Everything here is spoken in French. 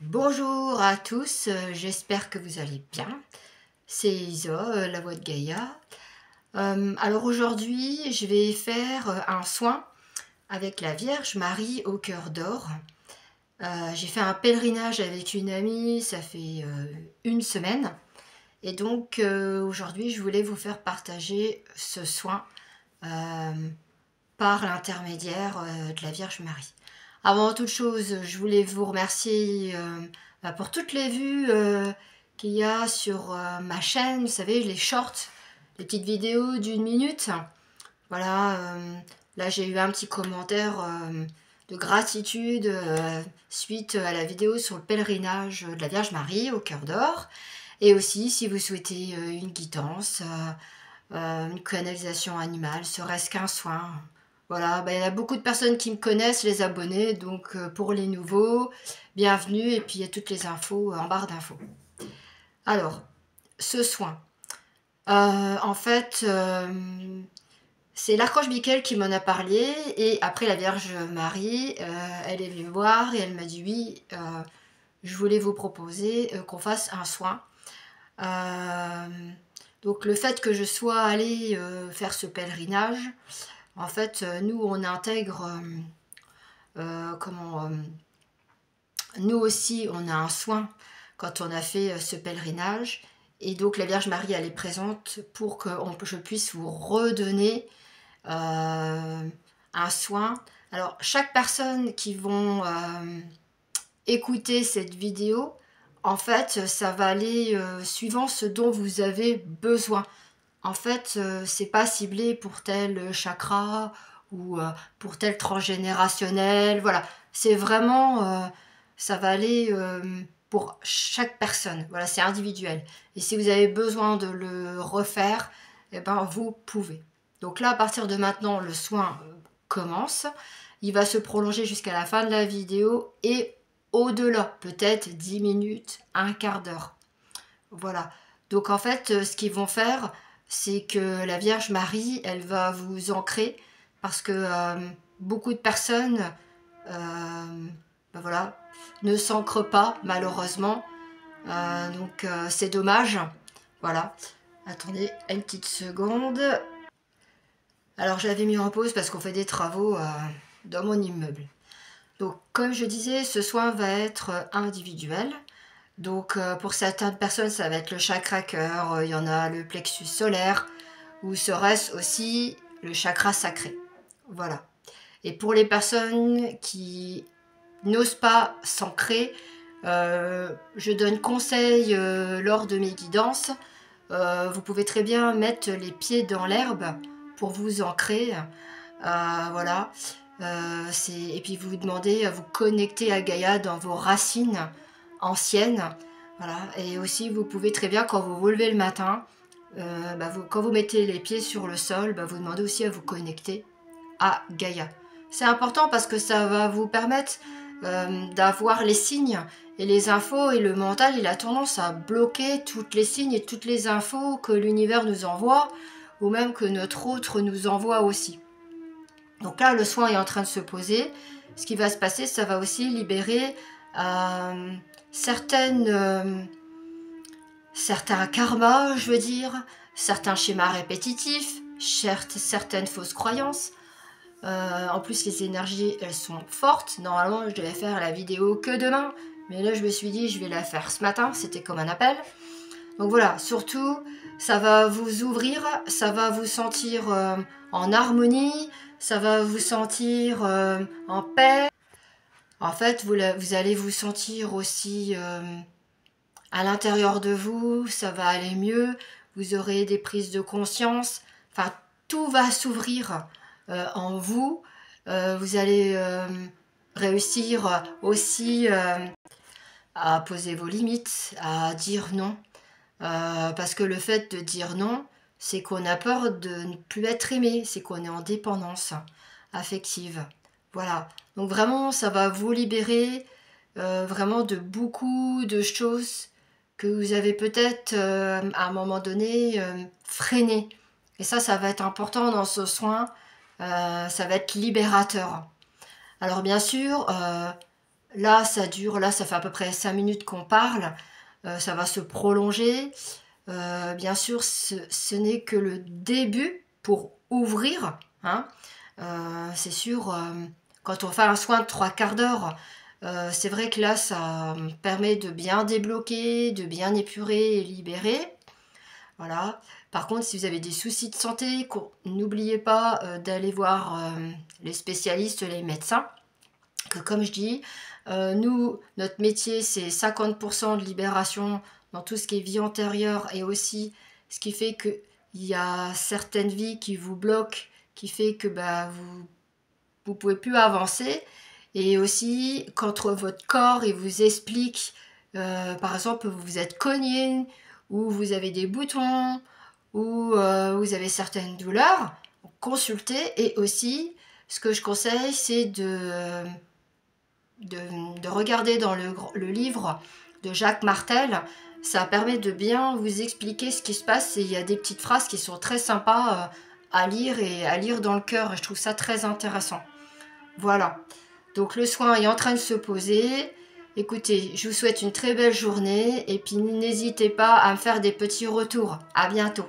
Bonjour à tous, j'espère que vous allez bien. C'est Isa, la voix de Gaïa. Alors aujourd'hui, je vais faire un soin avec la Vierge Marie au cœur d'or. J'ai fait un pèlerinage avec une amie, ça fait une semaine. Et donc aujourd'hui, je voulais vous faire partager ce soin par l'intermédiaire de la Vierge Marie. Avant toute chose, je voulais vous remercier pour toutes les vues qu'il y a sur ma chaîne, vous savez, les shorts, les petites vidéos d'une minute. Voilà, là j'ai eu un petit commentaire de gratitude suite à la vidéo sur le pèlerinage de la Vierge Marie au cœur d'or. Et aussi, si vous souhaitez une guidance, une canalisation animale, serait-ce qu'un soin. Voilà, il y a beaucoup de personnes qui me connaissent, les abonnés, donc pour les nouveaux, bienvenue, et puis il y a toutes les infos en barre d'infos. Alors, ce soin, en fait, c'est l'archange Michael qui m'en a parlé, et après la Vierge Marie, elle est venue me voir, et elle m'a dit oui, je voulais vous proposer qu'on fasse un soin. Donc le fait que je sois allée faire ce pèlerinage, en fait, nous, on intègre, nous aussi, on a un soin quand on a fait ce pèlerinage. Et donc, la Vierge Marie, elle est présente pour que je puisse vous redonner un soin. Alors, chaque personne qui vont écouter cette vidéo, en fait, ça va aller suivant ce dont vous avez besoin. En fait, c'est pas ciblé pour tel chakra ou pour tel transgénérationnel. Voilà, c'est vraiment, ça va aller pour chaque personne. Voilà, c'est individuel. Et si vous avez besoin de le refaire, eh ben, vous pouvez. Donc là, à partir de maintenant, le soin commence. Il va se prolonger jusqu'à la fin de la vidéo et au-delà, peut-être 10 minutes, un quart d'heure. Voilà. Donc en fait, ce qu'ils vont faire, c'est que la Vierge Marie, elle va vous ancrer parce que beaucoup de personnes voilà, ne s'ancrent pas malheureusement. Donc c'est dommage. Voilà. Attendez une petite seconde. Alors je l'avais mis en pause parce qu'on fait des travaux dans mon immeuble. Donc comme je disais, ce soin va être individuel. Donc pour certaines personnes, ça va être le chakra cœur, il y en a le plexus solaire, ou serait-ce aussi le chakra sacré. Voilà. Et pour les personnes qui n'osent pas s'ancrer, je donne conseil lors de mes guidances. Vous pouvez très bien mettre les pieds dans l'herbe pour vous ancrer. Voilà. Et puis vous demandez à vous connecter à Gaïa dans vos racines anciennes. Voilà. Et aussi, vous pouvez très bien, quand vous vous levez le matin, quand vous mettez les pieds sur le sol, vous demandez aussi à vous connecter à Gaïa. C'est important parce que ça va vous permettre d'avoir les signes et les infos, et le mental, il a tendance à bloquer toutes les signes et toutes les infos que l'univers nous envoie, ou même que notre autre nous envoie aussi. Donc là, le soin est en train de se poser. Ce qui va se passer, ça va aussi libérer certains karmas, je veux dire, certains schémas répétitifs, certaines fausses croyances. En plus, les énergies, elles sont fortes. Normalement, je devais faire la vidéo que demain, mais là, je me suis dit, je vais la faire ce matin. C'était comme un appel. Donc voilà, surtout, ça va vous ouvrir, ça va vous sentir en harmonie, ça va vous sentir en paix. En fait, vous allez vous sentir aussi à l'intérieur de vous, ça va aller mieux, vous aurez des prises de conscience, enfin, tout va s'ouvrir en vous. Vous allez réussir aussi à poser vos limites, à dire non. Parce que le fait de dire non, c'est qu'on a peur de ne plus être aimé, c'est qu'on est en dépendance affective. Voilà. Donc vraiment, ça va vous libérer vraiment de beaucoup de choses que vous avez peut-être à un moment donné freiné. Et ça va être important dans ce soin. Ça va être libérateur. Alors bien sûr, Là, ça dure, là, ça fait à peu près 5 minutes qu'on parle. Ça va se prolonger. Bien sûr, ce n'est que le début pour ouvrir, hein. C'est sûr, quand on fait un soin de 3/4 d'heure, c'est vrai que là, ça permet de bien débloquer, de bien épurer et libérer. Voilà. Par contre, si vous avez des soucis de santé, n'oubliez pas d'aller voir les spécialistes, les médecins. Que comme je dis, nous, notre métier, c'est 50% de libération dans tout ce qui est vie antérieure et aussi ce qui fait qu'il y a certaines vies qui vous bloquent, qui fait que bah, vous pouvez plus avancer. Et aussi, quand votre corps il vous explique, par exemple, vous vous êtes cogné, ou vous avez des boutons, ou vous avez certaines douleurs, consultez. Et aussi, ce que je conseille, c'est de regarder dans le livre de Jacques Martel. Ça permet de bien vous expliquer ce qui se passe. Et il y a des petites phrases qui sont très sympas à lire et à lire dans le cœur. Et je trouve ça très intéressant. Voilà. Donc le soin est en train de se poser. Écoutez, je vous souhaite une très belle journée. Et puis n'hésitez pas à me faire des petits retours. À bientôt.